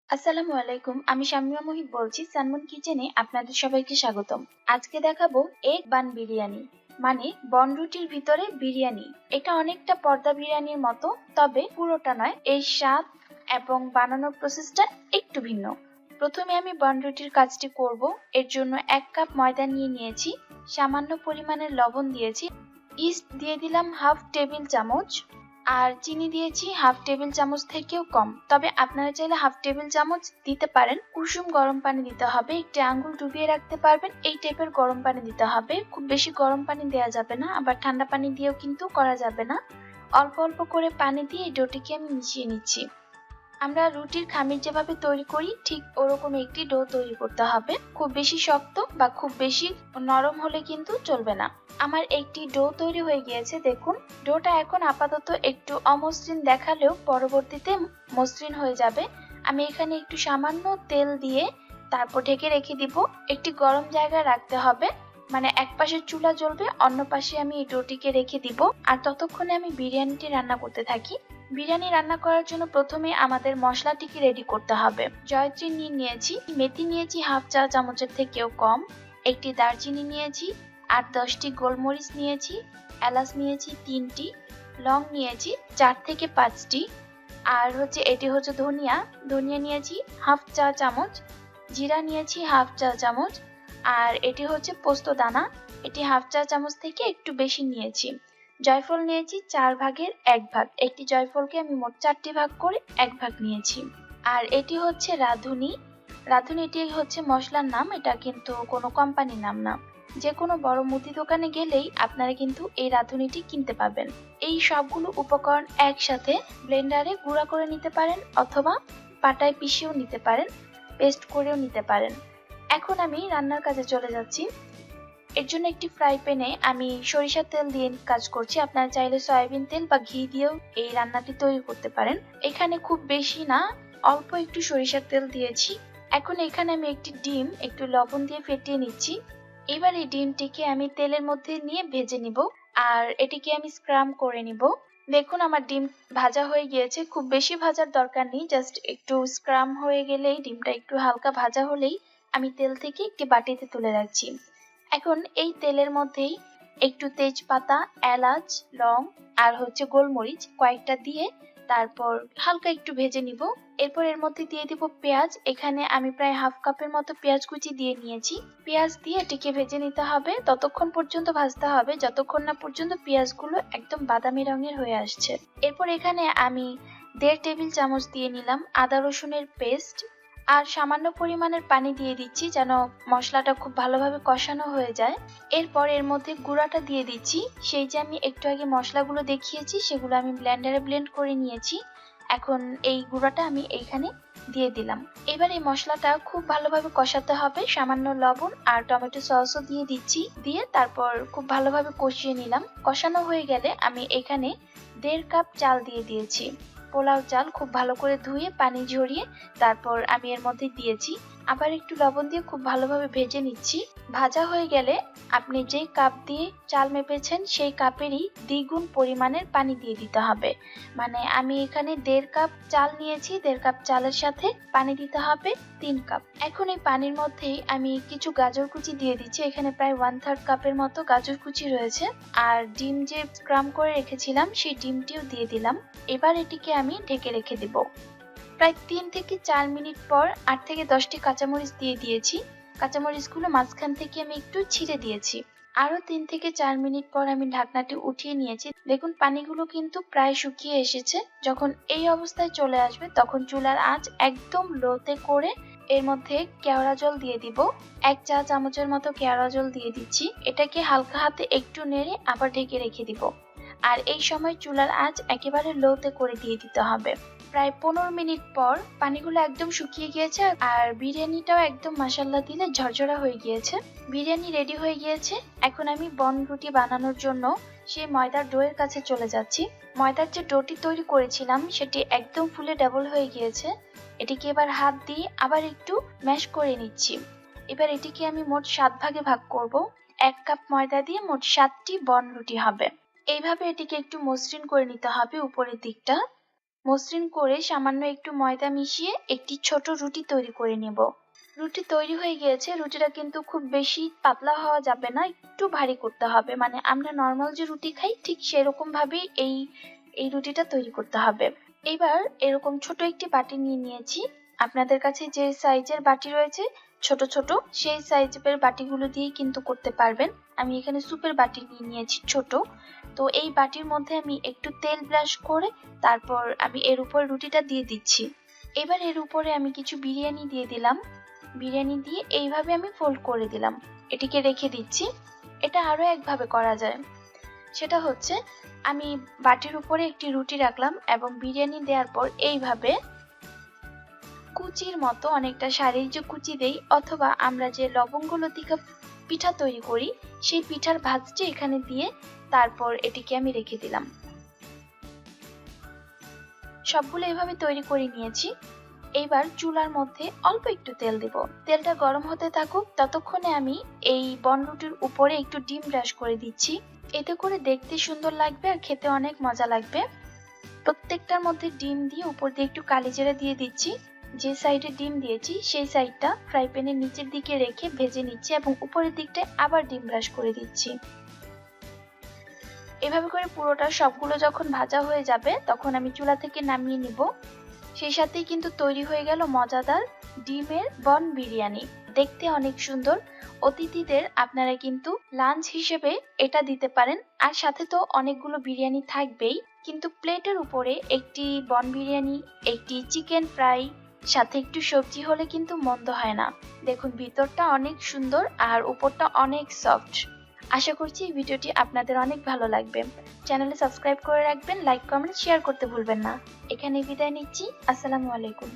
আসসালামু আলাইকুম। আমি শামিমা মুহিত বলছি সানমুন কিচেনে আপনাদের সবাইকে স্বাগতম। আজকে দেখাবো এগ বান বিরিয়ানি, মানে বনরুটির ভিতরে বিরিয়ানি। এটা অনেকটা পর্দা বিরিয়ানির মতো, তবে পুরোটা নয়। এর স্বাদ এবং বানানোর প্রসেসটা একটু ভিন্ন। প্রথমে আমি বনরুটির কাজটি করব। এর জন্য 1 কাপ ময়দা নিয়েছি, সামান্য পরিমাণের লবণ দিয়েছি, ইস্ট দিয়ে দিলাম হাফ টেবিল চামচ, আর চিনি দিয়েছি হাফ টেবিল চামচ থেকেও কম। তবে আপনারা চাইলে হাফ টেবিল চামচ দিতে পারেন। কুসুম গরম পানি দিতে হবে, একটি আঙ্গুল ডুবিয়ে রাখতে পারবেন এই টাইপের গরম পানি দিতে হবে। খুব বেশি গরম পানি দেওয়া যাবে না, আবার ঠান্ডা পানি দিয়েও কিন্তু করা যাবে না। অল্প অল্প করে পানি দিয়ে এই ডোটিকে আমি মিশিয়ে নিচ্ছি। আমরা রুটির খামির যেভাবে তৈরি করি ঠিক ওরকম একটি ডো তৈরি করতে হবে। খুব বেশি শক্ত বা খুব বেশি নরম হলে কিন্তু চলবে না। আমার একটি ডো তৈরি হয়ে গিয়েছে, দেখুন। ডোটা এখন আপাতত একটু অমসৃণ দেখালেও পরবর্তীতে মসৃণ হয়ে যাবে। আমি এখানে একটু সামান্য তেল দিয়ে তারপর ঢেকে রেখে দিব। একটি গরম জায়গায় রাখতে হবে, মানে এক পাশে চুলা জ্বলবে, অন্য পাশে আমি এই ডোটিকে রেখে দিব। আর ততক্ষণে আমি বিরিয়ানিটি রান্না করতে থাকি। বিরিয়ানি রান্না করার জন্য প্রথমে আমাদের মশলাটিকে রেডি করতে হবে। জয়ত্রী নিয়েছি, মেথি নিয়েছি হাফ চা চামচের থেকেও কম, একটি দারচিনি নিয়েছি, 8-10টি গোলমরিচ নিয়েছি, এলাচ নিয়েছি 3টি, লং নিয়েছি 4 থেকে 5টি, আর এটি হচ্ছে ধনিয়া। ধনিয়া নিয়েছি হাফ চা চামচ, জিরা নিয়েছি হাফ চা চামচ, আর এটি হচ্ছে পোস্ত দানা, এটি হাফ চা চামচ থেকে একটু বেশি নিয়েছি। জয়ফল নিয়েছি 4 ভাগের 1 ভাগ, একটি জয়ফলকে আমি মোট 4টি ভাগ করে 1 ভাগ নিয়েছি। আর এটি হচ্ছে রাঁধুনি। রাঁধুনি এটি হচ্ছে মশলার নাম, এটা কিন্তু কোনো কোম্পানির নাম না। যে কোনো বড় মুদি দোকানে গেলেই আপনারা কিন্তু এই রাঁধুনিটি কিনতে পাবেন। এই সবগুলো উপকরণ একসাথে ব্লেন্ডারে গুঁড়া করে নিতে পারেন, অথবা পাটায় পিষেও নিতে পারেন, পেস্ট করেও নিতে পারেন। এখন আমি রান্নার কাজে চলে যাচ্ছি। এর জন্য একটি ফ্রাই প্যানে আমি সরিষার তেল দিয়ে কাজ করছি। আপনারা চাইলে সয়াবিন তেল বা ঘি দিয়েও এই রান্নাটি তৈরি করতে পারেন। এখানে খুব বেশি না, অল্প একটু সরিষার তেল দিয়েছি। এখন এখানে আমি একটি ডিম একটু লবণ দিয়ে ফেটিয়ে নিচ্ছি। এবার এই ডিমটিকে আমি তেলের মধ্যে নিয়ে ভেজে নিব, আর এটিকে আমি স্ক্রাম করে নিব। দেখুন আমার ডিম ভাজা হয়ে গিয়েছে। খুব বেশি ভাজার দরকার নেই, জাস্ট একটু স্ক্রাম হয়ে গেলেই, ডিমটা একটু হালকা ভাজা হলেই আমি তেল থেকে একটি বাটিতে তুলে রাখছি। এখন এই তেলের মধ্যেই একটু তেজপাতা, এলাচ, লং আর গোলমরিচ কয়েকটা দিয়ে তারপর হালকা একটু ভেজে নিব। এরপর এর মধ্যে দিয়ে দিব পেঁয়াজ। এখানে আমি প্রায় হাফ কাপের মতো পেঁয়াজ কুচি দিয়ে নিয়েছি। পেঁয়াজ দিয়ে এটিকে ভেজে নিতে হবে, ততক্ষণ পর্যন্ত ভাজতে হবে যতক্ষণ না পর্যন্ত পেঁয়াজগুলো একদম বাদামি রঙের হয়ে আসছে। এরপর এখানে আমি 1.5 টেবিল চামচ দিয়ে নিলাম আদা রসুনের পেস্ট, আর সামান্য পরিমাণের পানি দিয়ে দিচ্ছি যেন মশলাটা খুব ভালোভাবে কষানো হয়ে যায়। এরপর এর মধ্যে গুঁড়াটা দিয়ে দিচ্ছি। সেই যে আমি একটু আগে মশলাগুলো দেখিয়েছি সেগুলো আমি ব্লেন্ডারে ব্লেন্ড করে নিয়েছি। এখন এই গুঁড়াটা আমি এইখানে দিয়ে দিলাম। এবার এই মশলাটা খুব ভালোভাবে কষাতে হবে। সামান্য লবণ আর টমেটো সসও দিয়ে দিচ্ছি, দিয়ে তারপর খুব ভালোভাবে কষিয়ে নিলাম। কষানো হয়ে গেলে আমি এখানে 1.5 কাপ চাল দিয়ে দিয়েছি। পোলাও চাল খুব ভালো করে ধুয়ে পানি ঝরিয়ে তারপর আমি এর মধ্যে দিয়েছি। আবার একটু লবণ দিয়ে খুব ভালোভাবে ভেজে নিচ্ছি। ভাজা হয়ে গেলে আপনি যেই কাপ দিয়ে চাল মেপেছেন সেই কাপেরই দ্বিগুণ পরিমাণের পানি দিয়ে দিতে হবে। মানে আমি এখানে 1.5 কাপ চাল নিয়েছি, 1.5 কাপ চালের সাথে পানি দিতে হবে 3 কাপ। এখন এই পানির মধ্যেই আমি কিছু গাজর কুচি দিয়ে দিচ্ছি। এখানে প্রায় 1/3 কাপের মতো গাজর কুচি রয়েছে। আর ডিম যে স্ক্রাম করে রেখেছিলাম সেই ডিমটিও দিয়ে দিলাম। এবার এটিকে আমি ঢেকে রেখে দেব। প্রায় 3 থেকে 4 মিনিট পর 8 থেকে 10টি কাঁচামরিচ দিয়ে দিয়েছি। কাঁচামরিচগুলো মাঝখান থেকে আমি একটু ছিঁড়ে দিয়েছি। আরো 3 থেকে 4 মিনিট পর আমি ঢাকনাটি উঠিয়ে নিয়েছি। দেখুন পানিগুলো কিন্তু প্রায় শুকিয়ে এসেছে। যখন এই অবস্থায় চলে আসবে তখন চুলার আঁচ একদম লোতে করে এর মধ্যে কেওড়া জল দিয়ে দিব। 1 চা চামচের মতো কেওড়া জল দিয়ে দিচ্ছি। এটাকে হালকা হাতে একটু নেড়ে আবার ঢেকে রেখে দিব। আর এই সময় চুলার আঁচ একেবারে লোতে করে দিয়ে দিতে হবে। প্রায় 15 মিনিট পর পানিগুলো একদম শুকিয়ে গিয়েছে, আর বিরিয়ানিটাও একদম মাশাআল্লাহ দিলে ঝরঝরা হয়ে গিয়েছে। বিরিয়ানি রেডি হয়ে গিয়েছে। এখন আমি বন রুটি বানানোর জন্য সেই ময়দার ডোয়ের কাছে চলে যাচ্ছি। ময়দার যে ডোটি তৈরি করেছিলাম সেটি একদম ফুলে ডাবল হয়ে গিয়েছে। এটিকে এবার হাত দিয়ে আবার একটু ম্যাশ করে নিচ্ছি। এবার এটিকে আমি মোট 7 ভাগে ভাগ করব। 1 কাপ ময়দা দিয়ে মোট 7টি বন রুটি হবে। এইভাবে এটিকে একটু মসৃণ করে নিতে হবে উপরের দিকটা। মসৃণ করে সামান্য একটু ময়দা মিশিয়ে একটি ছোট রুটি তৈরি করে নেব। রুটি তৈরি হয়ে গিয়েছে। রুটিটা কিন্তু খুব বেশি পাতলা হওয়া যাবে না, একটু ভারী করতে হবে। মানে আমরা নর্মাল যে রুটি খাই ঠিক সেরকম ভাবেই এই রুটিটা তৈরি করতে হবে। এবার এরকম ছোট একটি বাটি নিয়ে নিয়েছি। আপনাদের কাছে যে সাইজের বাটি রয়েছে ছোট ছোট, সেই সাইজের বাটিগুলো দিয়ে কিন্তু করতে পারবেন। আমি এখানে সুপের বাটি নিয়ে নিয়েছি ছোট। তো এই বাটির মধ্যে আমি একটু তেল ব্রাশ করে তারপর আমি এর উপর রুটিটা দিয়ে দিচ্ছি। এবার এর উপরে আমি কিছু বিরিয়ানি দিয়ে দিলাম। বিরিয়ানি দিয়ে এইভাবে আমি ফোল্ড করে দিলাম, এটিকে রেখে দিচ্ছি। এটা আরো একভাবে করা যায়, সেটা হচ্ছে আমি বাটির উপরে একটি রুটি রাখলাম এবং বিরিয়ানি দেওয়ার পর এইভাবে কুচির মতো, অনেকটা শাড়ির যে কুচি দেই অথবা আমরা যে লবঙ্গ লতিকা পিঠা তৈরি করি সেই পিঠার ভাঁজটি এখানে দিয়ে তারপর এটিকে আমি রেখে দিলাম। সবগুলো এভাবে তৈরি করে নিয়েছি। এইবার চুলার মধ্যে অল্প একটু তেল দিব। তেলটা গরম হতে থাকুক, ততক্ষণে আমি এই বনরুটির উপরে একটু ডিম ব্রাশ করে দিচ্ছি। এতে করে দেখতে সুন্দর লাগবে আর খেতে অনেক মজা লাগবে। প্রত্যেকটার মধ্যে ডিম দিয়ে উপর দিয়ে একটু কালি জিরা দিয়ে দিচ্ছি। যে সাইডে ডিম দিয়েছি সেই সাইডটা ফ্রাই প্যানের নিচের দিকে রেখে ভেজে নিচ্ছি এবং উপরের দিকটায় আবার ডিম ব্রাশ করে দিচ্ছি। এভাবে করে পুরোটা সবগুলো যখন ভাজা হয়ে যাবে তখন আমি চুলা থেকে নামিয়ে নিব। সেই সাথেই কিন্তু তৈরি হয়ে গেল মজাদার ডিমের বন বিরিয়ানি। দেখতে অনেক সুন্দর। অতিথিদের আপনারা কিন্তু লাঞ্চ হিসেবে এটা দিতে পারেন। আর সাথে তো অনেকগুলো বিরিয়ানি থাকবেই, কিন্তু প্লেটের উপরে একটি বন বিরিয়ানি, একটি চিকেন ফ্রাই, সাথে একটু সবজি হলে কিন্তু মন্দ হয় না। দেখুন ভিতরটা অনেক সুন্দর আর উপরটা অনেক সফট। আশা করছি এই ভিডিওটি আপনাদের অনেক ভালো লাগবে। চ্যানেলে সাবস্ক্রাইব করে রাখবেন, লাইক কমেন্ট শেয়ার করতে ভুলবেন না। এখানে বিদায় নিচ্ছি। আসসালামু আলাইকুম।